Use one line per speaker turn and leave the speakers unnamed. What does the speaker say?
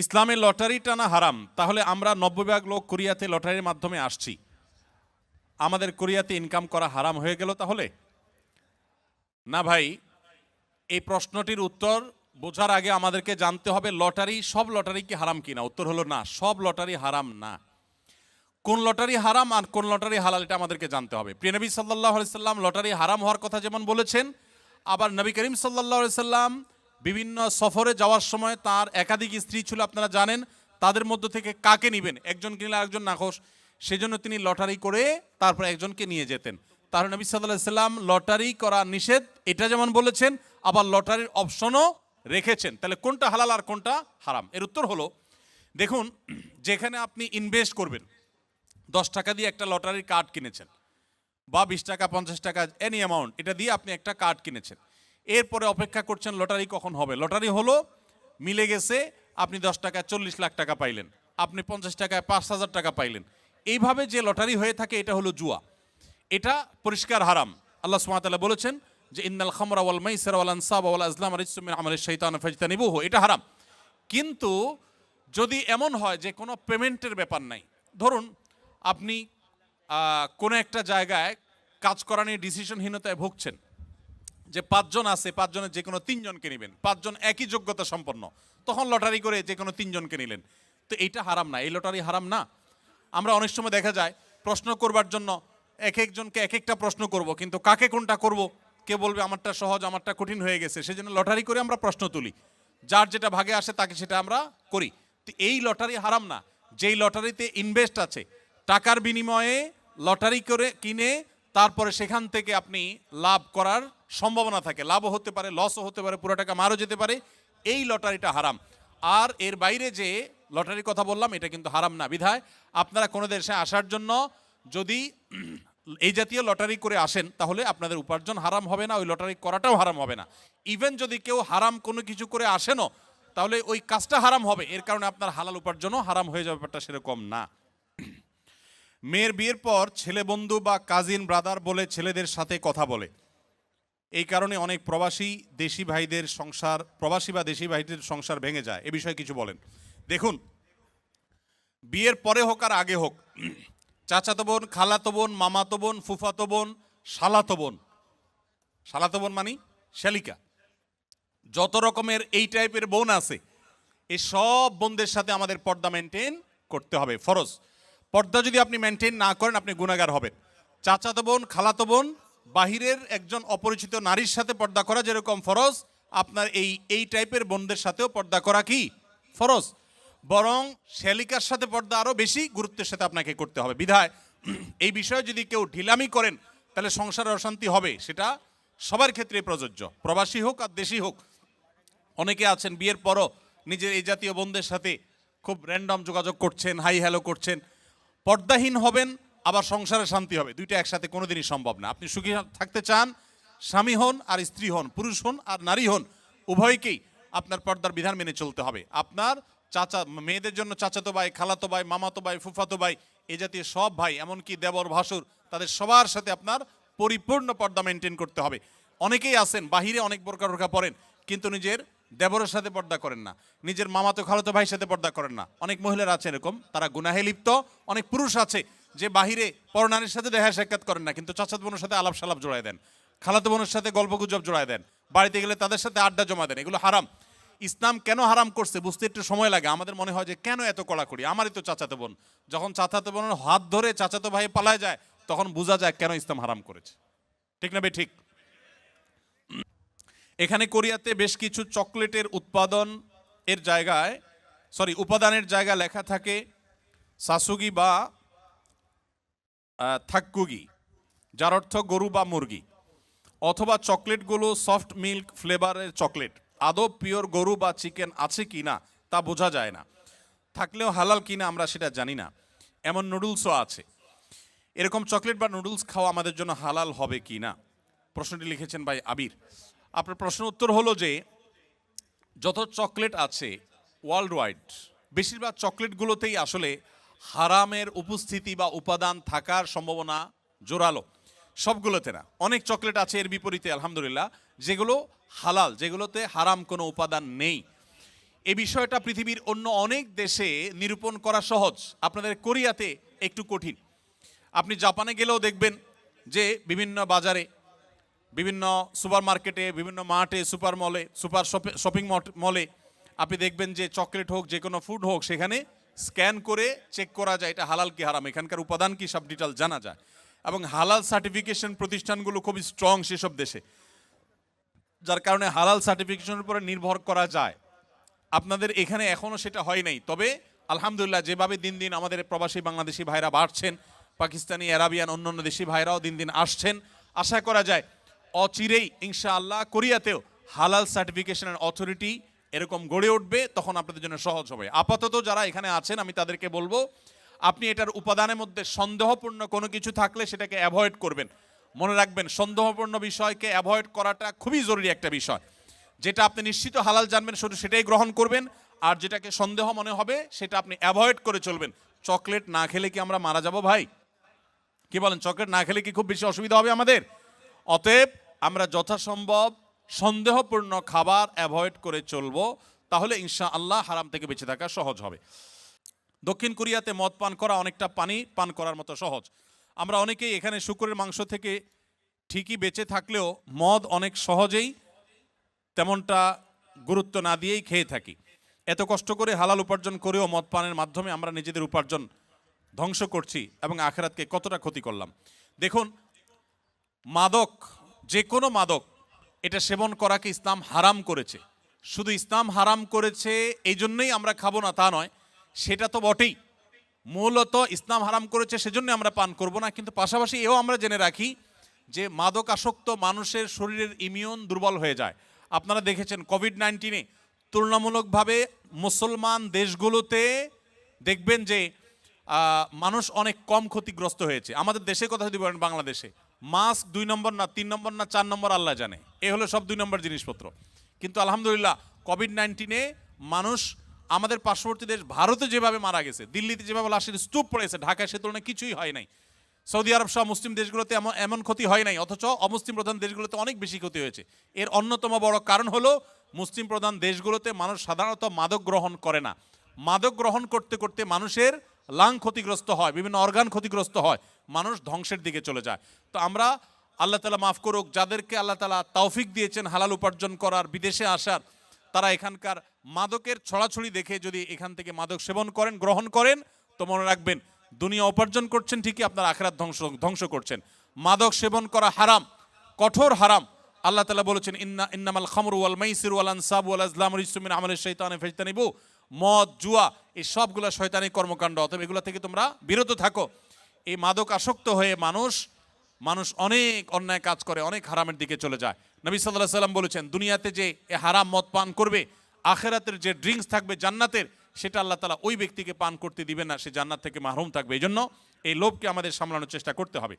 ইসলামে লটারি টানা হারাম, তাহলে আমরা 90% লোক কোরিয়াতে লটারির মাধ্যমে আসছি, আমাদের কোরিয়াতে ইনকাম করা হারাম হয়ে গেল তাহলে? না ভাই, এই প্রশ্নটির উত্তর বোঝার আগে আমাদেরকে জানতে হবে লটারি, সব লটারি কি হারাম কিনা। উত্তর হলো না, সব লটারি হারাম না। কোন লটারি হারাম আর কোন লটারি হালাল এটা আমাদেরকে জানতে হবে। প্রিয় নবী সাল্লাল্লাহু আলাইহি সাল্লাম লটারি হারাম হওয়ার কথা যেমন বলেছেন, আবার নবী করিম সাল্লাল্লাহু আলাইহি সাল্লাম বিভিন্ন সফরে যাওয়ার সময় তার একাধিক স্ত্রী ছিল, আপনারা জানেন। তাদের মধ্য থেকে কাকে নেবেন, একজনকে নিলে আরেকজন নাখোশ, সেজন্য তিনি লটারি করে তারপর একজনকে নিয়ে যেতেন। তাহলে নবী সাল্লাল্লাহু আলাইহি সাল্লাম লটারি করা নিষেধ এটা যেমন বলেছেন, আবার লটারির অপশনও রেখেছেন। তাহলে কোনটা হালাল আর কোনটা হারাম? এর উত্তর হলো, দেখুন, যেখানে আপনি ইনভেস্ট করবেন, 10 টাকা দিয়ে একটা লটারির কার্ড কিনেছেন, বা 20 টাকা 50 টাকা এনি অ্যামাউন্ট, এটা দিয়ে আপনি একটা কার্ড কিনেছেন, এরপরে অপেক্ষা করছেন লটারি কখন হবে। লটারি হলো, মিলে গেছে, আপনি 10 টাকায় 40 লাখ টাকা পাইলেন, আপনি 50 টাকায় 5,000 টাকা পাইলেন। এইভাবে যে লটারি হয়ে থাকে এটা হলো জুয়া, এটা পরিষ্কার হারাম। আল্লাহ সুবহানাহু ওয়া তাআলা বলেছেন যে ইন্নাল খামরা ওয়াল মাইসিরা ওয়াল আনসাবা ওয়াল আজলাম রিজসুম মিন আমালিশ শাইতান ফাজতানিবুহু, এটা হারাম। কিন্তু যদি এমন হয় যে কোনো পেমেন্টের ব্যাপার নাই, ধরুন আপনি কোনো একটা জায়গায় কাজ করা নিয়ে ডিসিশনহীনতায় ভুগছেন, যে 5 জন আছে, 5 জনের যে কোনো 3 জনকে নেবেন, 5 জন একই যোগ্যতা সম্পন্ন, তখন লটারি করে যে কোনো 3 জনকে নিলেন, তো এইটা হারাম না, এই লটারি হারাম না। আমরা অনেক সময় দেখা যায় প্রশ্ন করবার জন্য এক একজনকে এক একটা প্রশ্ন করব, কিন্তু কাকে কোনটা করব, কে বলবে আমারটা সহজ আমারটা কঠিন হয়ে গেছে, সেজন্য লটারি করে আমরা প্রশ্ন তুলি, যার যেটা ভাগে আসে তাকে সেটা আমরা করি। তো এই লটারি হারাম না। যেই লটারিতে ইনভেস্ট আছে, টাকার বিনিময়ে লটারি করে কিনে তারপরে সেখান থেকে আপনি লাভ করার সম্ভাবনা থাকে, লাভও হতে পারে, লসও হতে পারে, পুরো টাকা মারও যেতে পারে, এই লটারিটা হারাম। আর এর বাইরে যে লটারির কথা বললাম এটা কিন্তু হারাম না। বিধায় আপনারা কোনো দেশে আসার জন্য যদি এই জাতীয় লটারি করে আসেন, তাহলে আপনাদের উপার্জন হারাম হবে না, ওই লটারি করাটাও হারাম হবে না। ইভেন যদি কেউ হারাম কোনো কিছু করে আসেনও, তাহলে ওই কাজটা হারাম হবে, এর কারণে আপনার হালাল উপার্জনও হারাম হয়ে যাবে, ব্যাপারটা সেরকম না। মেয়ের বিয়ের পর ছেলে বন্ধু বা কাজিন ব্রাদার বলে ছেলেদের সাথে কথা বলে, এই কারণে অনেক প্রবাসী দেশি ভাইদের সংসার, প্রবাসী বা দেশি ভাইদের সংসার ভেঙে যায়, এ বিষয়ে কিছু বলেন। দেখুন, বিয়ের পরে হোক আর আগে হোক, চাচাতো বোন, খালাতো বোন, মামাতো বোন, ফুফাতো বোন, শালাতো বোন, শালাতো বোন মানে শালিকা, যত রকমের এই টাইপের বোন আছে, এই সব বোনদের সাথে আমাদের পর্দা মেনটেন করতে হবে, ফরজ। পর্দা যদি আপনি মেনটেন না করেন আপনি গুনাহগার হবেন। চাচাতো বোন, খালাতো বোন, বাহিরের একজন অপরিচিত নারীর সাথে পর্দা করা যেরকম ফরজ, আপনার এই টাইপের বোনদের সাথেও পর্দা করা কি ফরজ। বরং শ্যালিকার সাথে পর্দা আরও বেশি গুরুত্বের সাথে আপনাকে করতে হবে। বিধায় এই বিষয়ে যদি কেউ ঢিলামি করেন তাহলে সংসারে অশান্তি হবে, সেটা সবার ক্ষেত্রে প্রযোজ্য, প্রবাসী হোক আর দেশি হোক। অনেকে আছেন বিয়ের পরও নিজের এই জাতীয় বোনদের সাথে খুব র্যান্ডম যোগাযোগ করছেন, হাই হ্যালো করছেন। পর্দাহীন হবেন, আবার সংসারে শান্তি হবে, দুইটা একসাথে কোনোদিনই সম্ভব না। আপনি সুখী থাকতে চান, স্বামী হন আর স্ত্রী হন, পুরুষ হন আর নারী হন, উভয়কেই আপনার পর্দার বিধান মেনে চলতে হবে। আপনার চাচা, মেয়েদের জন্য চাচাতো ভাই, খালাতো ভাই, মামাতো ভাই, ফুফাতো ভাই, এই জাতীয় সব ভাই, এমনকি দেবর ভাসুর, তাদের সবার সাথে আপনার পরিপূর্ণ পর্দা মেনটেন করতে হবে। অনেকেই আছেন বাহিরে অনেক বোরকা পরেন, কিন্তু নিজের দেবরের সাথে পর্দা করেন না, নিজের মামাতো খালাতো ভাইয়ের সাথে পর্দা করেন না। অনেক মহিলারা আছে এরকম, তারা গুনাহে লিপ্ত। অনেক পুরুষ আছে যে বাহিরে পরনারীর সাথে দেখা সাক্ষাৎ করেন না, কিন্তু চাচাতো বোনের সাথে আলাপ সালাপ জোড়ায় দেন, খালাতো বোনের সাথে গল্পগুজব জোড়ায় দেন, বাড়িতে গেলে তাদের সাথে আড্ডা জমা দেন। এগুলো হারাম। ইসলাম কেন হারাম করছে বুঝতে একটু সময় লাগে। আমাদের মনে হয় যে কেন এত কড়াকড়ি, আমারই তো চাচাতো বোন। যখন চাচাতো বোনের হাত ধরে চাচাতো ভাই পালায় যায়, তখন বোঝা যায় কেন ইসলাম হারাম করেছে। ঠিক না বে ঠিক? এখানে কোরিয়াতে বেশ কিছু চকলেটের উপাদানের জায়গায় লেখা থাকে সাসুগি বা থাক্কুগি, যার অর্থ গরু বা মুরগি, অথবা চকলেটগুলো সফট মিল্ক ফ্লেভারের চকলেট। আদৌ পিওর গরু বা চিকেন আছে কি না তা বোঝা যায় না, থাকলেও হালাল কিনা আমরা সেটা জানি না। এমন নুডলসও আছে। এরকম চকলেট বা নুডলস খাওয়া আমাদের জন্য হালাল হবে কি না? প্রশ্নটি লিখেছেন ভাই আবির। আপনার প্রশ্ন উত্তর হলো যে যত চকলেট আছে ওয়ার্ল্ড ওয়াইড, বেশিরভাগ চকলেটগুলোতেই আসলে হারামের উপস্থিতি বা উপাদান থাকার সম্ভাবনা জোরালো, সবগুলোতে না। অনেক চকলেট আছে এর বিপরীতে আলহামদুলিল্লাহ যেগুলো হালাল, যেগুলোতে হারাম কোনো উপাদান নেই। এই বিষয়টা পৃথিবীর অন্য অনেক দেশে নিরূপণ করা সহজ, আপনাদের কোরিয়াতে একটু কঠিন। আপনি জাপানে গেলেও দেখবেন যে বিভিন্ন বাজারে, বিভিন্ন সুপার মার্কেটে, বিভিন্ন মার্টে, সুপার মলে, সুপার শপিং মলে আপনি দেখবেন যে চকলেট হোক, যে কোনো ফুড হোক, সেখানে স্ক্যান করে চেক করা যায় এটা হালাল কি হারাম, এখানকার উপাদান কি, সব ডিটেল জানা যায়। এবং হালাল সার্টিফিকেশন প্রতিষ্ঠানগুলো খুবই স্ট্রং সেসব দেশে, যার কারণে হালাল সার্টিফিকেশনের উপরে নির্ভর করা যায়। আপনাদের এখানে এখনও সেটা হয় নাই, তবে আলহামদুলিল্লাহ যেভাবে দিন দিন আমাদের প্রবাসী বাংলাদেশি ভাইরা বাড়ছেন, পাকিস্তানি, আরাবিয়ান, অন্যান্য দেশি ভাইরাও দিন দিন আসছেন, আশা করা যায় অচিরেই ইনশাআল্লাহ কোরিয়াতেও হালাল সার্টিফিকেশনের অথরিটি এরকম গড়ে উঠবে, তখন আপনাদের জন্য সহজ হবে। আপাতত যারা এখানে আছেন আমি তাদেরকে বলবো, আপনি এটার উপাদানের মধ্যে সন্দেহপূর্ণ কোনো কিছু থাকলে সেটাকে অ্যাভয়েড করবেন। মনে রাখবেন, সন্দেহপূর্ণ বিষয়কে অ্যাভয়েড করাটা খুবই জরুরি একটা বিষয়। যেটা আপনি নিশ্চিত হালাল জানবেন শুধু সেটাই গ্রহণ করবেন, আর যেটাকে সন্দেহ মনে হবে সেটা আপনি অ্যাভয়েড করে চলবেন। চকলেট না খেলে কি আমরা মারা যাব ভাই? কি বলেন, চকলেট না খেলে কি খুব বেশি অসুবিধা হবে আমাদের? অতএব আমরা যথাসম্ভব সন্দেহপূর্ণ খাবার অ্যাভয়েড করে চলবো, তাহলে ইনশাআল্লাহ হারাম থেকে বেঁচে থাকা সহজ হবে। দক্ষিণ কোরিয়াতে মদ পান করা অনেকটা পানি পান করার মতো সহজ। আমরা অনেকেই এখানে শুকরের মাংস থেকে ঠিকই বেঁচে থাকলেও মদ অনেক সহজেই তেমনটা গুরুত্ব না দিয়েই খেয়ে থাকি। এত কষ্ট করে হালাল উপার্জন করেও মদ পানের মাধ্যমে আমরা নিজেদের উপার্জন ধ্বংস করছি এবং আখিরাতকে কতটা ক্ষতি করলাম। দেখুন, মাদক, যে কোনো মাদক, এটা সেবন করাকে ইসলাম হারাম করেছে। শুধু ইসলাম হারাম করেছে এই জন্যই আমরা খাবো না তা নয়, সেটা তো বটেই। মূলত ইসলাম হারাম করেছে সেজন্য আমরা পান করব না, কিন্তু পাশাপাশি এও আমরা জেনে রাখি যে মাদক আসক্ত মানুষের শরীরের ইমিউন দুর্বল হয়ে যায়। আপনারা দেখেছেন কোভিড-19-এ তুলনামূলকভাবে মুসলমান দেশগুলোতে দেখবেন যে মানুষ অনেক কম ক্ষতিগ্রস্ত হয়েছে। আমাদের দেশের কথা যদি বলেন, বাংলাদেশে মাস্ক 2 নম্বর না 3 নম্বর না 4 নম্বর আল্লাহ জানে, এ হলো সব 2 নম্বর জিনিসপত্র। কিন্তু আলহামদুলিল্লাহ কোভিড-19-এ মানুষ আমাদের পার্শ্ববর্তী দেশ ভারতে যেভাবে মারা গেছে, দিল্লিতে যেভাবে লাশের স্তূপ পড়েছে, ঢাকায় সে তুলনায় কিছুই হয় নাই। সৌদি আরব সহ মুসলিম দেশগুলোতে এমন ক্ষতি হয় নাই, অথচ অমুসলিম প্রধান দেশগুলোতে অনেক বেশি ক্ষতি হয়েছে। এর অন্যতম বড় কারণ হলো মুসলিম প্রধান দেশগুলোতে মানুষ সাধারণত মাদক গ্রহণ করে না। মাদক গ্রহণ করতে করতে মানুষের লাং ক্ষতিগ্রস্ত হয়, বিভিন্ন অর্গান ক্ষতিগ্রস্ত হয়, মানুষ ধ্বংসের দিকে চলে যায়। তো আমরা, আল্লাহ তাআলা মাফ করুক, যাদেরকে আল্লাহ তাআলা তৌফিক দিয়েছেন হালাল উপার্জন করার, বিদেশে আসার, তারা এখানকার মাদকের ছড়াছড়ি দেখে যদি এখান থেকে মাদক সেবন করেন, গ্রহণ করেন, তো মনে রাখবেন দুনিয়া উপার্জন করছেন ঠিকই, আপনার আখিরাত ধ্বংস করছেন। মাদক সেবন করা হারাম, কঠোর হারাম। আল্লাহ তাআলা বলেছেন, ইন্নামাল খামরু ওয়াল মাইসিরু ওয়াল আনসাবু ওয়াল আজলামু রিজসুম মিন আমালিশ শাইতানি ফাজতানিবু। মদ, জুয়া, এই সবগুলো শয়তানি কর্মকাণ্ড, অতএব এগুলো থেকে তোমরা বিরত থাকো। এই মাদক আসক্ত হয়ে মানুষ অনেক অন্যায় কাজ করে, অনেক হারামের দিকে চলে যায়। নবী সাল্লাল্লাহু আলাইহি ওয়াসাল্লাম বলেছেন, দুনিয়াতে যে হারাম মদ পান করবে, আখিরাতের যে ড্রিঙ্কস থাকবে জান্নাতের, সেটা আল্লাহ তাআলা ওই ব্যক্তিকে পান করতে দিবেন না, সে জান্নাত থেকে মাহরুম থাকবে। এই জন্য এই লোভকে আমাদের সামলানোর চেষ্টা করতে হবে।